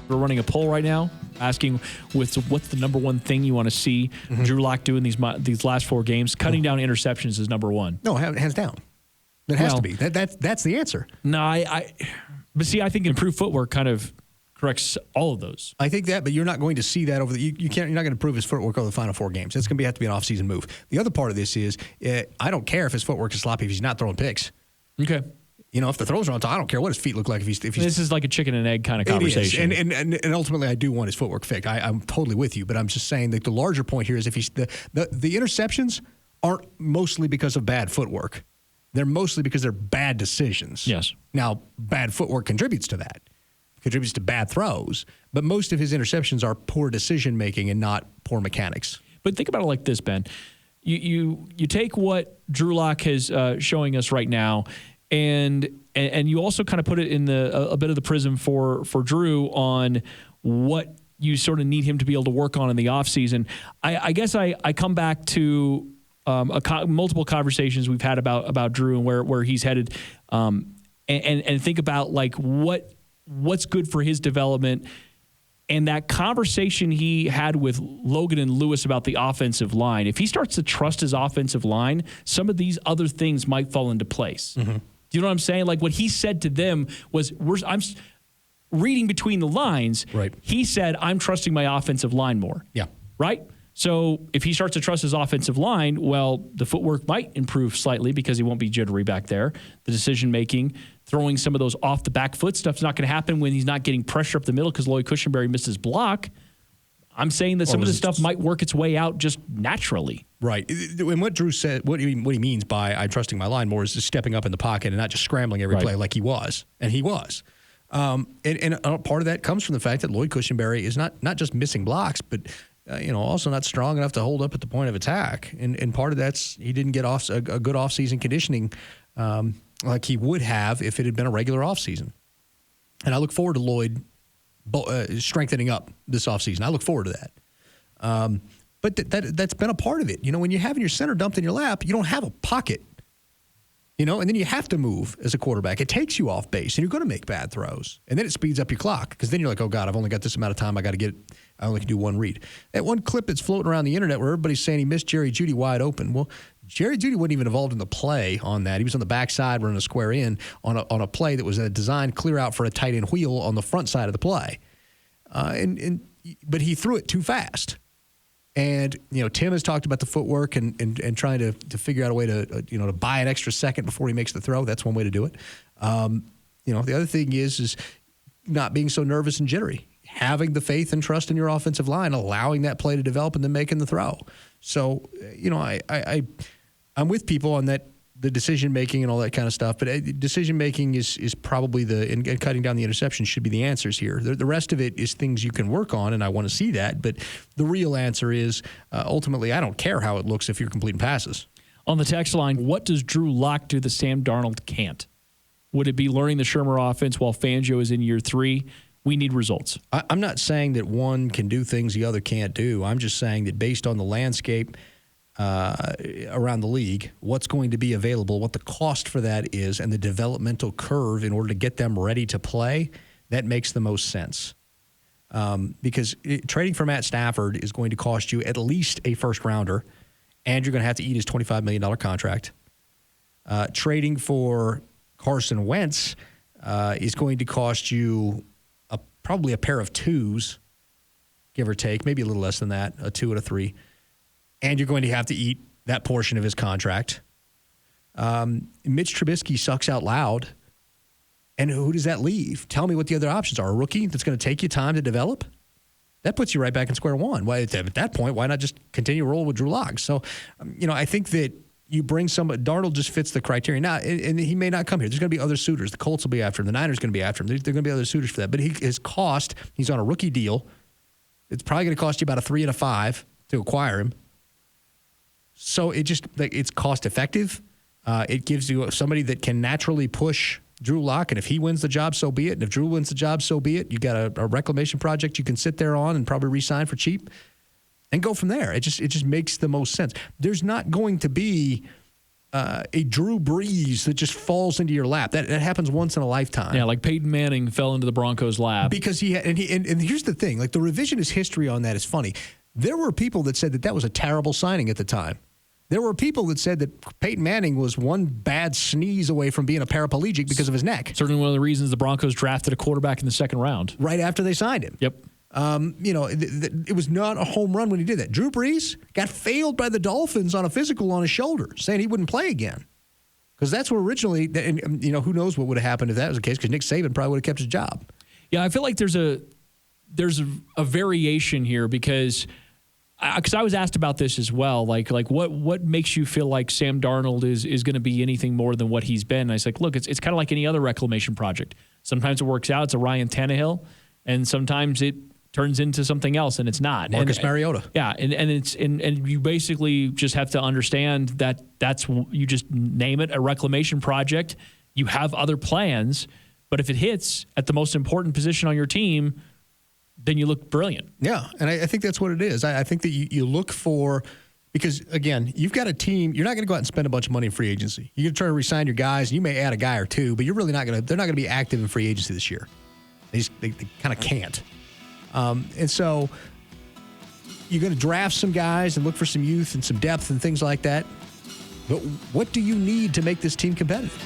We're running a poll right now asking what's the number one thing you want to see Drew Lock do in these last 4 games. Cutting down interceptions is number one. No, hands down. It has to be. That's the answer. No, but see, I think improved footwork kind of corrects all of those. I think that, but you're not going to see that over the. You're not going to improve his footwork over the final 4 games. That's going to have to be an off-season move. The other part of this is I don't care if his footwork is sloppy if he's not throwing picks. Okay. If the throws are on top, I don't care what his feet look like. If he's this is like a chicken and egg kind of conversation. And ultimately, I do want his footwork fixed. I'm totally with you, but I'm just saying that the larger point here is if he's the interceptions aren't mostly because of bad footwork. They're mostly because they're bad decisions. Yes. Now, bad footwork contributes to that. Contributes to bad throws, but most of his interceptions are poor decision making and not poor mechanics. But think about it like this, Ben. You take what Drew Lock is showing us right now, and you also kind of put it in a bit of the prism for Drew on what you sort of need him to be able to work on in the offseason. I guess I come back to multiple conversations we've had about Drew and where he's headed, and think about like what's good for his development. And that conversation he had with Logan and Lewis about the offensive line, if he starts to trust his offensive line, some of these other things might fall into place. Mm-hmm. Do you know what I'm saying? Like what he said to them was, I'm reading between the lines. Right. He said, I'm trusting my offensive line more. Yeah. Right? So if he starts to trust his offensive line, well, the footwork might improve slightly because he won't be jittery back there. The decision-making, throwing some of those off-the-back foot stuff's not going to happen when he's not getting pressure up the middle because Lloyd Cushenberry missed his block. I'm saying that some of this stuff might work its way out just naturally. Right. And what Drew said, what he means by I'm trusting my line more is just stepping up in the pocket and not just scrambling every play like he was. And he was. And part of that comes from the fact that Lloyd Cushenberry is not just missing blocks, but also not strong enough to hold up at the point of attack. And part of that's he didn't get a good off-season conditioning like he would have if it had been a regular off-season. And I look forward to Lloyd strengthening up this off-season. I look forward to that. But that's been a part of it. When you're having your center dumped in your lap, you don't have a pocket. And then you have to move as a quarterback. It takes you off base, and you're going to make bad throws. And then it speeds up your clock because then you're like, oh, God, I've only got this amount of time. I only can do one read. That one clip that's floating around the internet where everybody's saying he missed Jerry Jeudy wide open. Well, Jerry Jeudy wasn't even involved in the play on that. He was on the backside running a square in on a play that was a designed clear out for a tight end wheel on the front side of the play. But he threw it too fast. And, Tim has talked about the footwork and trying to figure out a way to buy an extra second before he makes the throw. That's one way to do it. The other thing is not being so nervous and jittery. Having the faith and trust in your offensive line, allowing that play to develop and then making the throw. So, I'm with people on that, the decision-making and all that kind of stuff, but decision-making is probably and cutting down the interceptions should be the answers here. The rest of it is things you can work on, and I want to see that, but the real answer is ultimately I don't care how it looks if you're completing passes. On the text line, what does Drew Lock do that Sam Darnold can't? Would it be learning the Shermer offense while Fangio is in year 3? We need results. I'm not saying that one can do things the other can't do. I'm just saying that based on the landscape around the league, what's going to be available, what the cost for that is, and the developmental curve in order to get them ready to play, that makes the most sense. Because trading for Matt Stafford is going to cost you at least a first-rounder, and you're going to have to eat his $25 million contract. Trading for Carson Wentz is going to cost you probably a pair of 2s, give or take, maybe a little less than that, a 2 and a 3. And you're going to have to eat that portion of his contract. Mitch Trubisky sucks out loud. And who does that leave? Tell me what the other options are. A rookie that's going to take you time to develop? That puts you right back in square one. Why, at that point, why not just continue rolling with Drew Lock? So, I think that you bring somebody. Darnold just fits the criteria. Now, and he may not come here. There's going to be other suitors. The Colts will be after him. The Niners are going to be after him. There are going to be other suitors for that. But his cost, he's on a rookie deal. It's probably going to cost you about a 3 and a 5 to acquire him. So it's cost effective. It gives you somebody that can naturally push Drew Lock, and if he wins the job, so be it. And if Drew wins the job, so be it. You got a reclamation project you can sit there on and probably re-sign for cheap, and go from there. It just makes the most sense. There's not going to be a Drew Brees that just falls into your lap. That happens once in a lifetime. Yeah, like Peyton Manning fell into the Broncos' lap. Because and here's the thing, like the revisionist history on that is funny. There were people that said that was a terrible signing at the time. There were people that said that Peyton Manning was one bad sneeze away from being a paraplegic because of his neck. Certainly one of the reasons the Broncos drafted a quarterback in the second round. Right after they signed him. Yep. It was not a home run when he did that. Drew Brees got failed by the Dolphins on a physical on his shoulder, saying he wouldn't play again. Because that's where originally, and who knows what would have happened if that was the case, because Nick Saban probably would have kept his job. Yeah, I feel like there's a variation here because I was asked about this as well. Like what makes you feel like Sam Darnold is going to be anything more than what he's been? And I was like, look, it's kind of like any other reclamation project. Sometimes it works out. It's a Ryan Tannehill, and sometimes it turns into something else, and it's not. Marcus Mariota. Yeah, and you basically just have to understand that you just name it a reclamation project. You have other plans, but if it hits at the most important position on your team, then you look brilliant. Yeah, and I think that's what it is. I think that you look for, because, again, you've got a team. You're not going to go out and spend a bunch of money in free agency. You're going to try to re-sign your guys. You may add a guy or two, but you're really not going to. They're not going to be active in free agency this year. They kind of can't. And so you're going to draft some guys and look for some youth and some depth and things like that. But what do you need to make this team competitive?